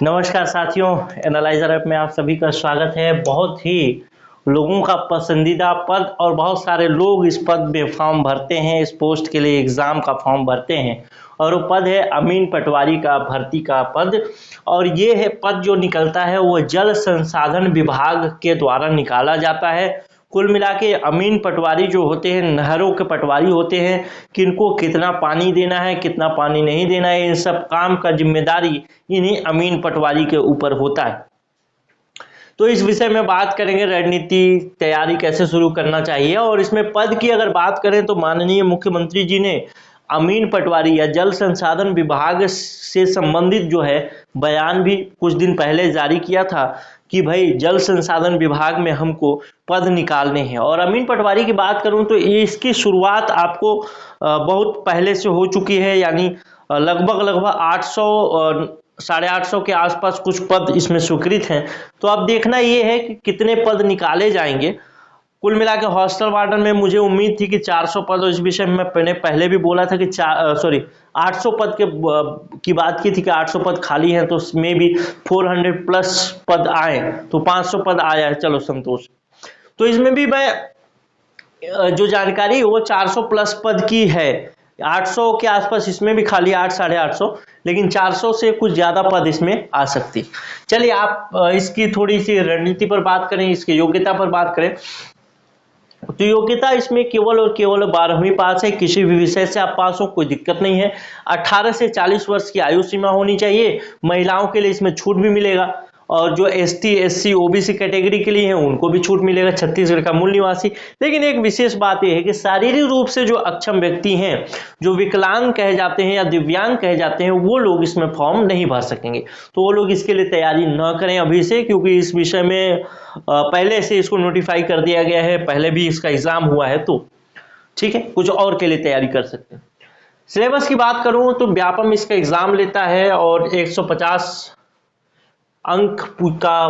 नमस्कार साथियों, analyser app में आप सभी का स्वागत है। बहुत ही लोगों का पसंदीदा पद और बहुत सारे लोग इस पद में फॉर्म भरते हैं, इस पोस्ट के लिए एग्ज़ाम का फॉर्म भरते हैं और वो पद है अमीन पटवारी का भर्ती का पद। और ये है पद जो निकलता है वो जल संसाधन विभाग के द्वारा निकाला जाता है। कुल मिला के अमीन पटवारी जो होते हैं नहरों के पटवारी होते हैं, किनको कितना पानी देना है कितना पानी नहीं देना है, इन सब काम का जिम्मेदारी इन्हीं अमीन पटवारी के ऊपर होता है। तो इस विषय में बात करेंगे, रणनीति तैयारी कैसे शुरू करना चाहिए। और इसमें पद की अगर बात करें तो माननीय मुख्यमंत्री जी ने अमीन पटवारी या जल संसाधन विभाग से संबंधित जो है बयान भी कुछ दिन पहले जारी किया था कि भाई जल संसाधन विभाग में हमको पद निकालने हैं। और अमीन पटवारी की बात करूं तो इसकी शुरुआत आपको बहुत पहले से हो चुकी है, यानी लगभग 800 850 के आसपास कुछ पद इसमें स्वीकृत हैं। तो अब देखना ये है कि कितने पद निकाले जाएंगे। कुल मिला के हॉस्टल वार्डन में मुझे उम्मीद थी कि 400 पद, और इस विषय में मैंने पहले भी बोला था कि 800 पद की बात की थी कि 800 पद खाली हैं, तो उसमें भी 400 प्लस पद आए तो 500 पद आया है, चलो संतोष। तो इसमें भी मैं जो जानकारी है वो 400 प्लस पद की है। 800 के आसपास इसमें भी खाली 800-850, लेकिन 400 से कुछ ज़्यादा पद इसमें आ सकती। चलिए आप इसकी थोड़ी सी रणनीति पर बात करें, इसकी योग्यता पर बात करें। तो योग्यता इसमें केवल और केवल 12वीं पास है, किसी भी विषय से आप पास हो कोई दिक्कत नहीं है। 18 से 40 वर्ष की आयु सीमा होनी चाहिए। महिलाओं के लिए इसमें छूट भी मिलेगा, और जो ST SC OBC कैटेगरी के लिए हैं उनको भी छूट मिलेगा, छत्तीसगढ़ का मूल निवासी। लेकिन एक विशेष बात यह है कि शारीरिक रूप से जो अक्षम व्यक्ति हैं, जो विकलांग कहे जाते हैं या दिव्यांग कहे जाते हैं, वो लोग इसमें फॉर्म नहीं भर सकेंगे। तो वो लोग इसके लिए तैयारी न करें अभी से, क्योंकि इस विषय में पहले से इसको नोटिफाई कर दिया गया है, पहले भी इसका एग्जाम हुआ है, तो ठीक है, कुछ और के लिए तैयारी कर सकते हैं। सिलेबस की बात करूं तो व्यापम इसका एग्जाम लेता है और 150 अंक का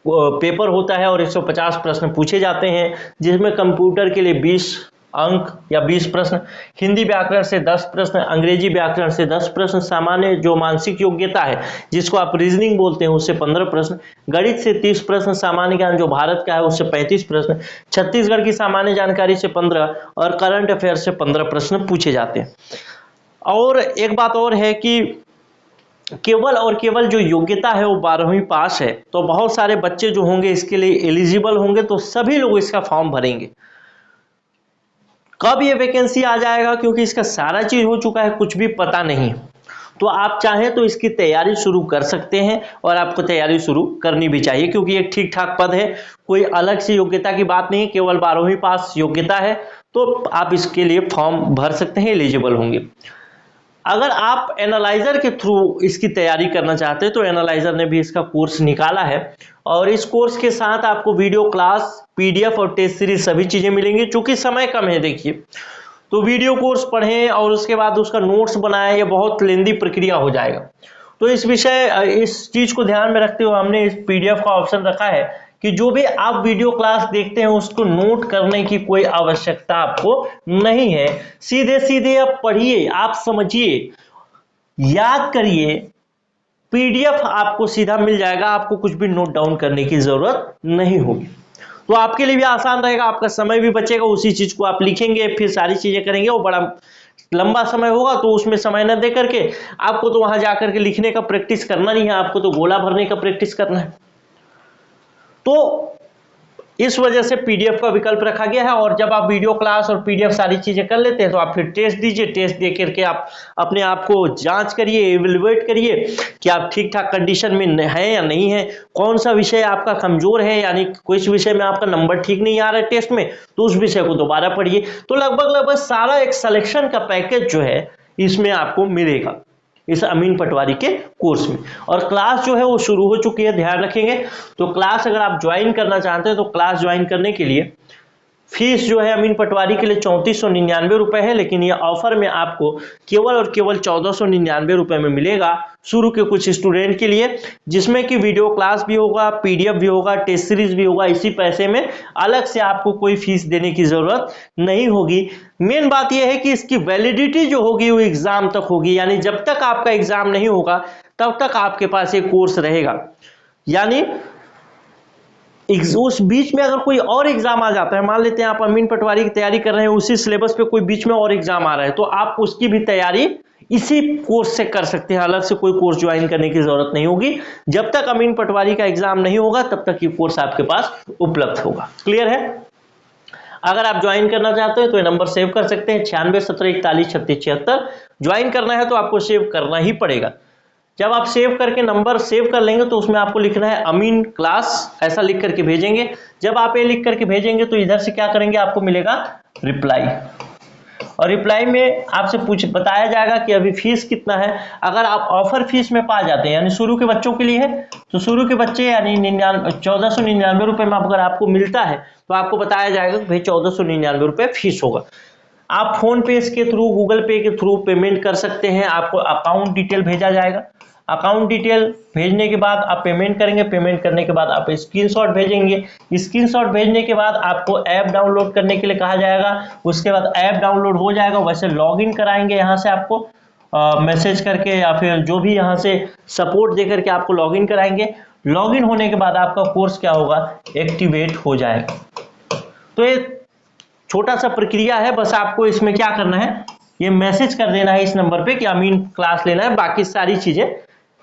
पेपर होता है और 150 प्रश्न पूछे जाते हैं, जिसमें कंप्यूटर के लिए 20 अंक या 20 प्रश्न, हिंदी व्याकरण से 10 प्रश्न, अंग्रेजी व्याकरण से 10 प्रश्न, सामान्य जो मानसिक योग्यता है जिसको आप रीजनिंग बोलते हैं उससे 15 प्रश्न, गणित से 30 प्रश्न, सामान्य ज्ञान जो भारत का है उससे 35 प्रश्न, छत्तीसगढ़ की सामान्य जानकारी से 15 और करंट अफेयर से 15 प्रश्न पूछे जाते हैं। और एक बात और है कि केवल और केवल जो योग्यता है वो 12वीं पास है, तो बहुत सारे बच्चे जो होंगे इसके लिए एलिजिबल होंगे, तो सभी लोग इसका फॉर्म भरेंगे। कब ये वैकेंसी आ जाएगा, क्योंकि इसका सारा चीज हो चुका है, कुछ भी पता नहीं। तो आप चाहें तो इसकी तैयारी शुरू कर सकते हैं, और आपको तैयारी शुरू करनी भी चाहिए, क्योंकि एक ठीक ठाक पद है, कोई अलग से योग्यता की बात नहीं, केवल 12वीं पास योग्यता है, तो आप इसके लिए फॉर्म भर सकते हैं, एलिजिबल होंगे। अगर आप एनालाइजर के थ्रू इसकी तैयारी करना चाहते हैं तो एनालाइजर ने भी इसका कोर्स निकाला है, और इस कोर्स के साथ आपको वीडियो क्लास, PDF और टेस्ट सीरीज सभी चीजें मिलेंगी। चूंकि समय कम है, देखिए, तो वीडियो कोर्स पढ़ें और उसके बाद उसका नोट्स बनाएं, ये बहुत लेंदी प्रक्रिया हो जाएगा। तो इस चीज को ध्यान में रखते हुए हमने इस PDF का ऑप्शन रखा है कि जो भी आप वीडियो क्लास देखते हैं उसको नोट करने की कोई आवश्यकता आपको नहीं है। सीधे सीधे आप पढ़िए, आप समझिए, याद करिए, PDF आपको सीधा मिल जाएगा, आपको कुछ भी नोट डाउन करने की जरूरत नहीं होगी। तो आपके लिए भी आसान रहेगा, आपका समय भी बचेगा, उसी चीज को आप लिखेंगे फिर सारी चीजें करेंगे, वो बड़ा लंबा समय होगा, तो उसमें समय न दे करके आपको तो वहां जाकर के लिखने का प्रैक्टिस करना नहीं है, आपको तो गोला भरने का प्रैक्टिस करना है। तो इस वजह से PDF का विकल्प रखा गया है, और जब आप वीडियो क्लास और PDF सारी चीजें कर लेते हैं तो आप फिर टेस्ट दीजिए, टेस्ट दे करके आप अपने आप को जांच करिए, इवैल्यूएट करिए कि आप ठीक ठाक कंडीशन में है या नहीं है, कौन सा विषय आपका कमजोर है, यानी कुछ विषय में आपका नंबर ठीक नहीं आ रहा है टेस्ट में, तो उस विषय को दोबारा पढ़िए। तो लगभग सारा एक सिलेक्शन का पैकेज जो है इसमें आपको मिलेगा इस अमीन पटवारी के कोर्स में। और क्लास जो है वो शुरू हो चुकी है, ध्यान रखेंगे। तो क्लास अगर आप ज्वाइन करना चाहते हैं तो क्लास ज्वाइन करने के लिए फीस जो है अमीन पटवारी के लिए 3499 रुपए है, लेकिन ये ऑफर में आपको केवल और केवल 1499 रुपए में मिलेगा शुरू के कुछ स्टूडेंट के लिए, जिसमें कि वीडियो क्लास भी होगा, पीडीएफ भी होगा, टेस्ट सीरीज भी होगा। इसी पैसे में अलग से आपको कोई फीस देने की जरूरत नहीं होगी। मेन बात यह है कि इसकी वैलिडिटी जो होगी वो एग्जाम तक होगी, यानी जब तक आपका एग्जाम नहीं होगा तब तक आपके पास ये कोर्स रहेगा। यानी उस बीच में अगर कोई और एग्जाम आ जाता है, मान लेते हैं आप अमीन पटवारी की तैयारी कर रहे हैं, उसी सिलेबस पे कोई बीच में और एग्जाम आ रहा है, तो आप उसकी भी तैयारी इसी कोर्स से कर सकते हैं, अलग से कोई कोर्स ज्वाइन करने की जरूरत नहीं होगी। जब तक अमीन पटवारी का एग्जाम नहीं होगा तब तक ये कोर्स आपके पास उपलब्ध होगा। क्लियर है? अगर आप ज्वाइन करना चाहते हैं तो ये नंबर सेव कर सकते हैं 9617413676। ज्वाइन करना है तो आपको सेव करना ही पड़ेगा। जब आप सेव करके नंबर सेव कर लेंगे तो उसमें आपको लिखना है अमीन क्लास, ऐसा लिख करके भेजेंगे। जब आप ये लिख करके भेजेंगे तो इधर से क्या करेंगे, आपको मिलेगा रिप्लाई, और रिप्लाई में आपसे बताया जाएगा कि अभी फीस कितना है। अगर आप ऑफर फीस में पा जाते हैं, यानी शुरू के बच्चों के लिए है, तो शुरू के बच्चे यानी 1499 रुपए में अगर आपको मिलता है तो आपको बताया जाएगा कि भाई 1499 रुपए फीस होगा। आप फोन पे के थ्रू, गूगल पे के थ्रू पेमेंट कर सकते हैं। आपको अकाउंट डिटेल भेजा जाएगा। अकाउंट डिटेल भेजने के बाद आप पेमेंट करेंगे। पेमेंट करने के बाद आप स्क्रीनशॉट भेजेंगे। स्क्रीनशॉट भेजने के बाद आपको ऐप डाउनलोड करने के लिए कहा जाएगा। उसके बाद ऐप डाउनलोड हो जाएगा, वैसे लॉगिन कराएंगे यहाँ से आपको मैसेज करके, या फिर जो भी यहाँ से सपोर्ट दे करके आपको लॉगिन कराएंगे। लॉगिन होने के बाद आपका कोर्स क्या होगा, एक्टिवेट हो जाएगा। तो ये छोटा सा प्रक्रिया है, बस आपको इसमें क्या करना है, ये मैसेज कर देना है इस नंबर पे कि अमीन क्लास लेना है। बाकी सारी चीजें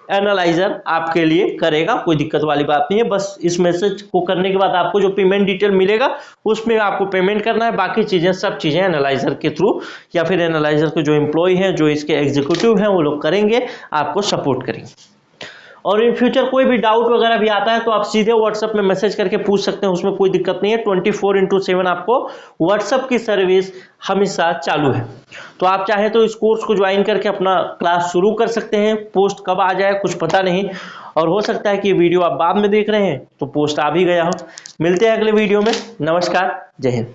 एनालाइजर आपके लिए करेगा, कोई दिक्कत वाली बात नहीं है। बस इस मैसेज को करने के बाद आपको जो पेमेंट डिटेल मिलेगा उसमें आपको पेमेंट करना है। बाकी चीजें सब चीजें एनालाइजर के थ्रू या फिर एनालाइजर के जो एम्प्लॉय हैं, जो इसके एग्जीक्यूटिव हैं, वो लोग करेंगे, आपको सपोर्ट करेंगे। और इन फ्यूचर कोई भी डाउट वगैरह भी आता है तो आप सीधे व्हाट्सएप में मैसेज करके पूछ सकते हैं, उसमें कोई दिक्कत नहीं है। 24/7 आपको व्हाट्सएप की सर्विस हमेशा चालू है। तो आप चाहें तो इस कोर्स को ज्वाइन करके अपना क्लास शुरू कर सकते हैं। पोस्ट कब आ जाए कुछ पता नहीं, और हो सकता है कि वीडियो आप बाद में देख रहे हैं तो पोस्ट आ भी गया हो। मिलते हैं अगले वीडियो में। नमस्कार, जय हिंद।